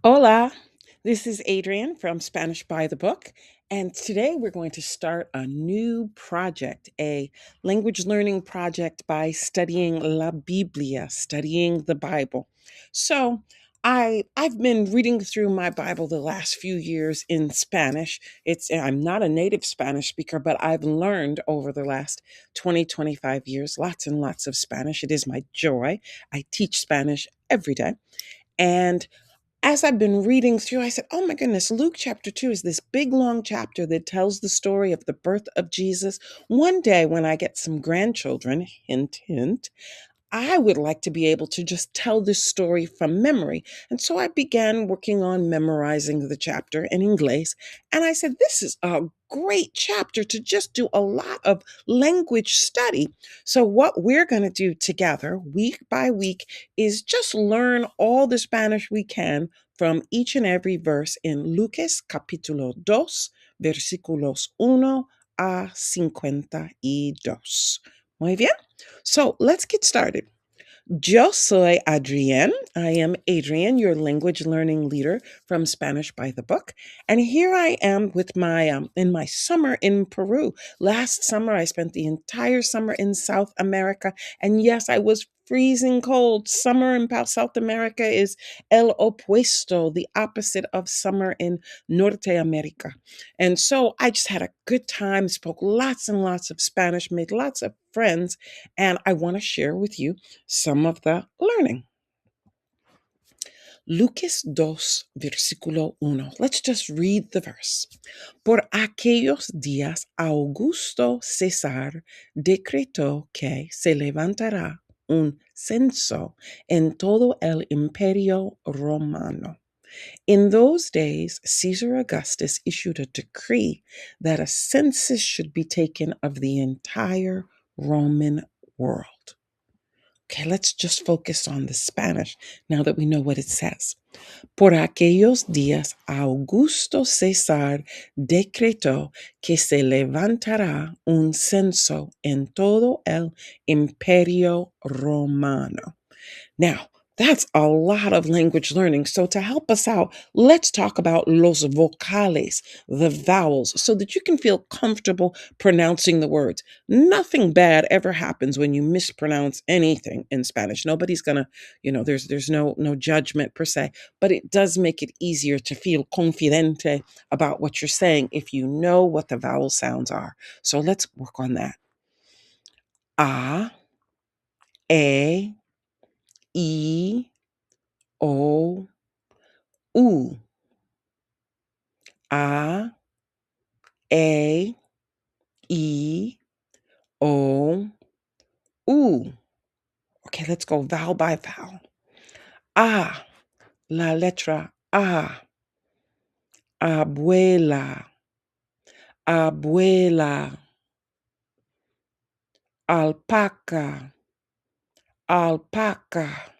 Hola, this is Adrienne from Spanish by the Book, and today we're going to start a new project, a language learning project by studying La Biblia, studying the Bible. So, I've been reading through my Bible the last few years in Spanish. I'm not a native Spanish speaker, but I've learned over the last 25 years lots and lots of Spanish. It is my joy. I teach Spanish every day. And as I've been reading through, I said, oh my goodness, Luke chapter 2 is this big long chapter that tells the story of the birth of Jesus. One day when I get some grandchildren, hint, hint, I would like to be able to just tell this story from memory. And so I began working on memorizing the chapter in English. And I said, this is a great chapter to just do a lot of language study. So, what we're going to do together, week by week, is just learn all the Spanish we can from each and every verse in Lucas capítulo 2, versículos 1 a 52. Muy bien. So let's get started. Yo soy Adrienne. I am Adrienne, your language learning leader from Spanish by the Book. And here I am with in my summer in Peru. Last summer, I spent the entire summer in South America. And yes, I was freezing cold. Summer in South America is el opuesto, the opposite of summer in Norte America. And so I just had a good time, spoke lots and lots of Spanish, made lots of friends, and I want to share with you some of the learning. Lucas 2, versículo 1. Let's just read the verse. Por aquellos días, Augusto César decretó que se levantará un censo en todo el imperio romano. In those days, Caesar Augustus issued a decree that a census should be taken of the entire Roman world. Okay, let's just focus on the Spanish now that we know what it says. Por aquellos días, Augusto César decretó que se levantará un censo en todo el imperio romano. Now, that's a lot of language learning. So, to help us out, let's talk about los vocales, the vowels, so that you can feel comfortable pronouncing the words. Nothing bad ever happens when you mispronounce anything in Spanish. Nobody's gonna, there's no judgment per se, but it does make it easier to feel confidente about what you're saying if you know what the vowel sounds are. So let's work on that. A, E, I, O, U. A, E, I, O, U. Okay, let's go vowel by vowel. A, la letra A. Abuela, abuela. Alpaca, alpaca.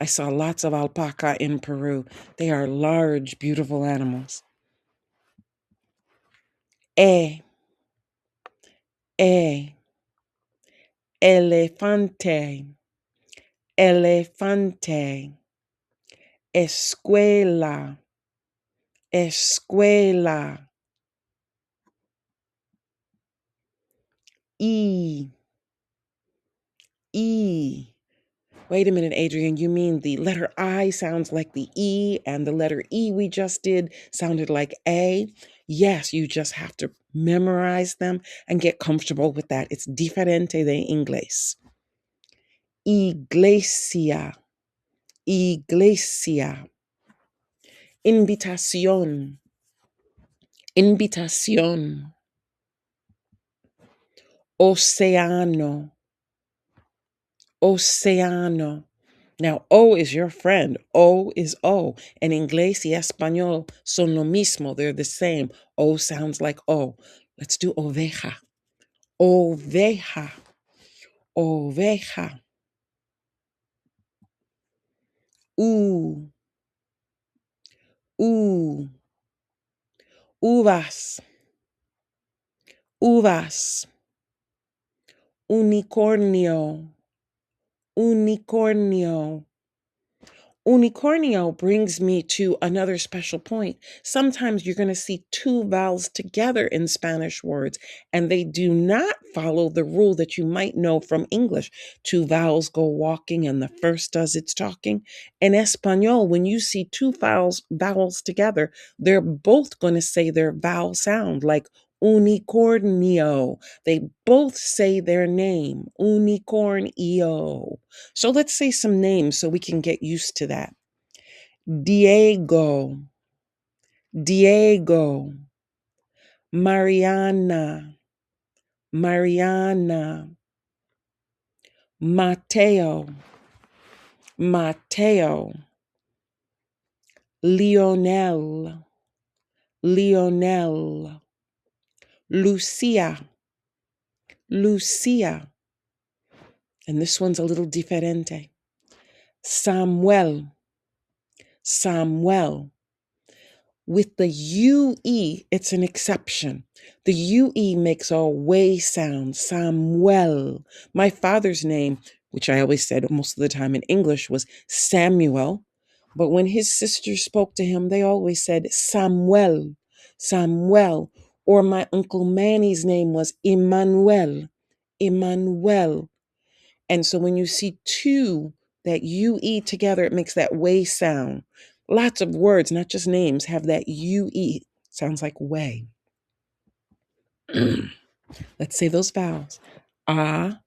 I saw lots of alpaca in Peru. They are large, beautiful animals. E, e. Elefante, elefante. Escuela, escuela. E, E. Wait a minute, Adrienne. You mean the letter I sounds like the E, and the letter E we just did sounded like A? Yes, you just have to memorize them and get comfortable with that. It's diferente de inglés. Iglesia, iglesia. Invitación, invitación. Océano, océano. Now, O is your friend. O is O. And inglés y español son lo mismo. They're the same. O sounds like O. Let's do oveja. Oveja. Oveja. U. U. Uvas. Uvas. Unicornio. Unicornio. Unicornio brings me to another special point. Sometimes you're going to see two vowels together in Spanish words, and they do not follow the rule that you might know from English. Two vowels go walking, and the first does its talking. In Espanol, when you see two vowels together, they're both going to say their vowel sound, like unicornio. They both say their name, unicornio. So let's say some names so we can get used to that. Diego, Diego, Mariana, Mariana, Mateo, Mateo, Lionel, Lionel, Lucia, Lucia. And this one's a little diferente. Samuel, Samuel. With the UE, it's an exception. The UE makes a way sound, Samuel. My father's name, which I always said most of the time in English, was Samuel. But when his sisters spoke to him, they always said Samuel, Samuel. Or my Uncle Manny's name was Emmanuel, Emmanuel. And so when you see two, that UE together, it makes that way sound. Lots of words, not just names, have that UE. Sounds like way. Let's say those vowels. A,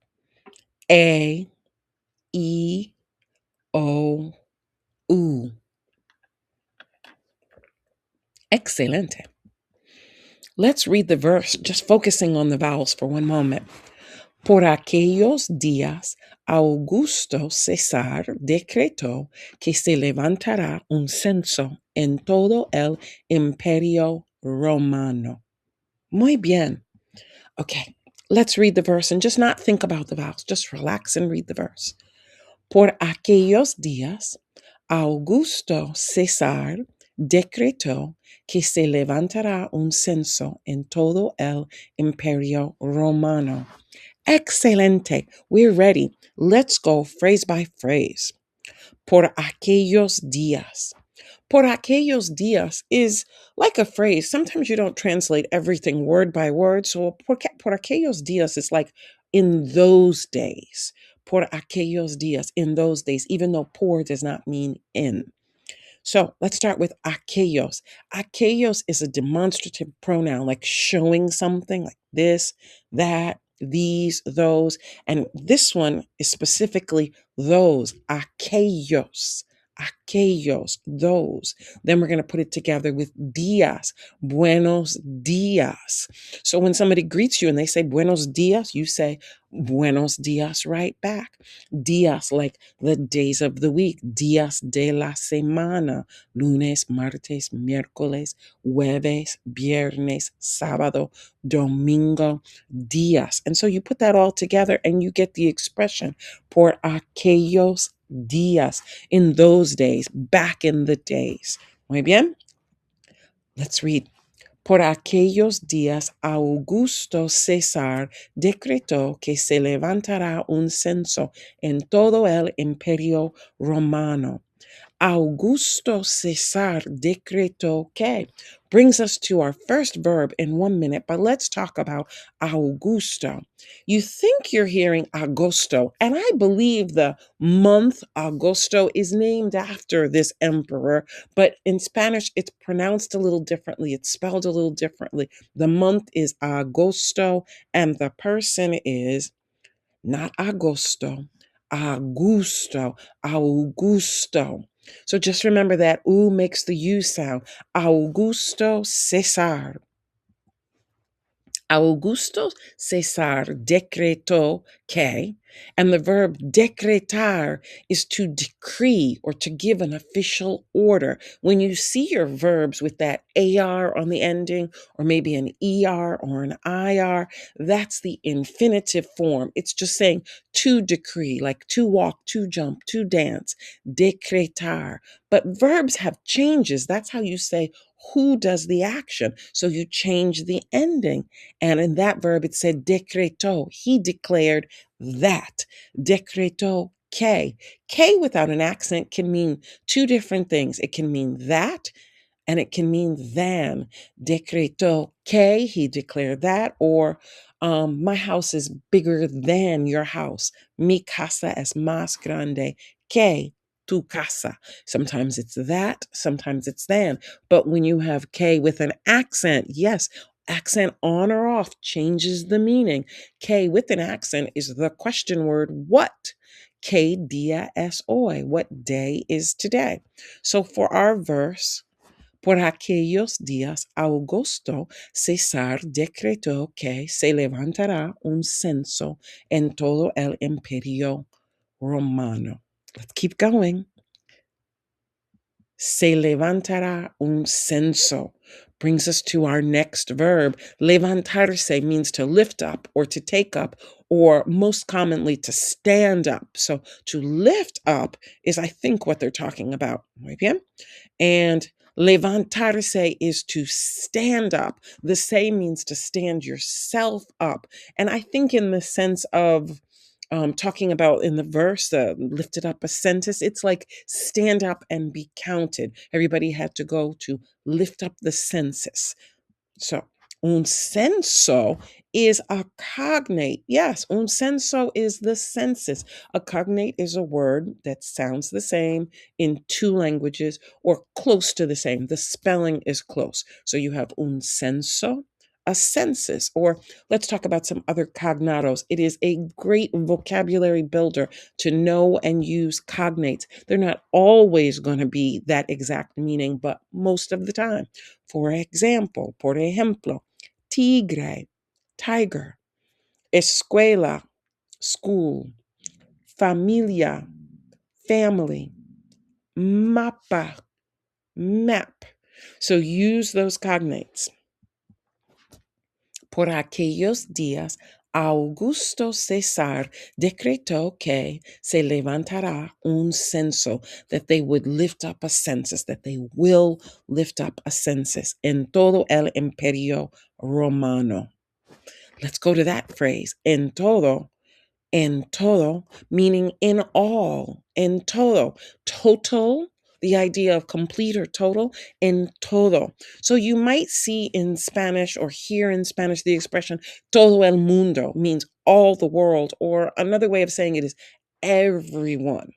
E, O, U. Excelente. Let's read the verse, just focusing on the vowels for one moment. Por aquellos días, Augusto César decretó que se levantará un censo en todo el Imperio Romano. Muy bien. Okay, let's read the verse and just not think about the vowels. Just relax and read the verse. Por aquellos días, Augusto César decretó que se levantará un censo en todo el Imperio Romano. Excelente. We're ready. Let's go phrase by phrase. Por aquellos días. Por aquellos días is like a phrase. Sometimes you don't translate everything word by word. So por aquellos días is like in those days. Por aquellos días, in those days, even though por does not mean in. So let's start with aquellos. Aquellos is a demonstrative pronoun, like showing something like this, that, these, those. And this one is specifically those, aquellos. Aquellos, those. Then we're going to put it together with días, buenos días. So when somebody greets you and they say buenos días, you say buenos días right back. Días, like the days of the week, días de la semana, lunes, martes, miércoles, jueves, viernes, sábado, domingo, días. And so you put that all together and you get the expression por aquellos días, in those days, back in the days. Muy bien? Let's read. Por aquellos días, Augusto César decretó que se levantará un censo en todo el Imperio Romano. Augusto César decretó que brings us to our first verb in 1 minute, but let's talk about Augusto. You think you're hearing Agosto, and I believe the month Agosto is named after this emperor, but in Spanish it's pronounced a little differently. It's spelled a little differently. The month is Agosto, and the person is not Agosto, Augusto, Augusto. So just remember that U makes the U sound. Augusto César. Augusto César decretó que, and the verb decretar is to decree or to give an official order. When you see your verbs with that AR on the ending, or maybe an ER or an IR, that's the infinitive form. It's just saying to decree, like to walk, to jump, to dance, decretar. But verbs have changes. That's how you say who does the action. So you change the ending. And in that verb, it said decretó. He declared that. Decretó que. Que without an accent can mean two different things. It can mean that, and it can mean than. Decretó que, he declared that, or my house is bigger than your house. Mi casa es más grande que tu casa. Sometimes it's that, sometimes it's than. But when you have que with an accent, yes, accent on or off changes the meaning. Que with an accent is the question word what? Que dia es hoy? What day is today? So for our verse, por aquellos días, Augusto César decretó que se levantará un censo en todo el imperio romano. Let's keep going. Se levantará un censo brings us to our next verb. Levantarse means to lift up or to take up, or most commonly to stand up. So to lift up is, I think, what they're talking about. Muy bien. And levantarse is to stand up. The se means to stand yourself up. And I think in the sense of talking about in the verse, lifted up a census, it's like stand up and be counted. Everybody had to go to lift up the census. So, un censo is a cognate. Yes, un censo is the census. A cognate is a word that sounds the same in two languages or close to the same. The spelling is close. So you have un censo, a census, or let's talk about some other cognatos. It is a great vocabulary builder to know and use cognates. They're not always going to be that exact meaning, but most of the time. For example, por ejemplo, tigre, tiger, escuela, school, familia, family, mapa, map. So use those cognates. Por aquellos días, Augusto César decretó que se levantará un censo, that they would lift up a census, that they will lift up a census en todo el imperio romano. Let's go to that phrase, en todo, meaning in all, en todo, total, the idea of complete or total, en todo. So you might see in Spanish or hear in Spanish the expression todo el mundo means all the world, or another way of saying it is everyone.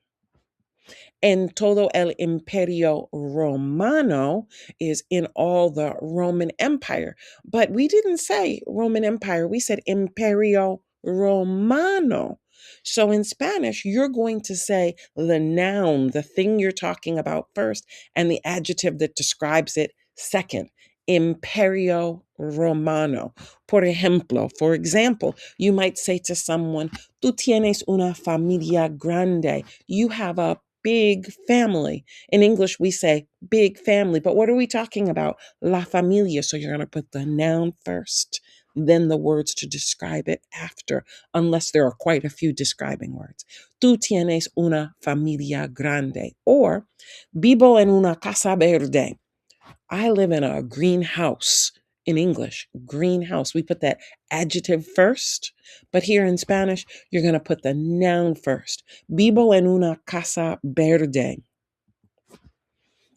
En todo el imperio romano is in all the Roman Empire. But we didn't say Roman Empire, we said imperio romano. So in Spanish, you're going to say the noun, the thing you're talking about first, and the adjective that describes it second. Imperio romano. Por ejemplo, for example, you might say to someone, tú tienes una familia grande. You have a big family. In English, we say big family, but what are we talking about? La familia. So you're going to put the noun first, then the words to describe it after, unless there are quite a few describing words. Tú tienes una familia grande. Or, vivo en una casa verde. I live in a greenhouse. In English, greenhouse. We put that adjective first, but here in Spanish, you're going to put the noun first. Vivo en una casa verde.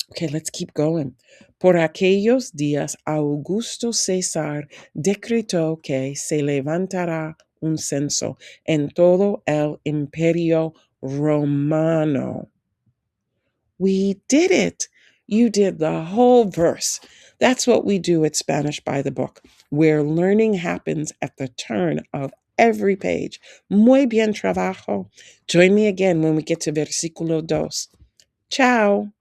Okay, let's keep going. Por aquellos días, Augusto César decretó que se levantará un censo en todo el imperio romano. We did it. You did the whole verse. That's what we do at Spanish by the Book, where learning happens at the turn of every page. Muy bien trabajo. Join me again when we get to versículo 2. Ciao.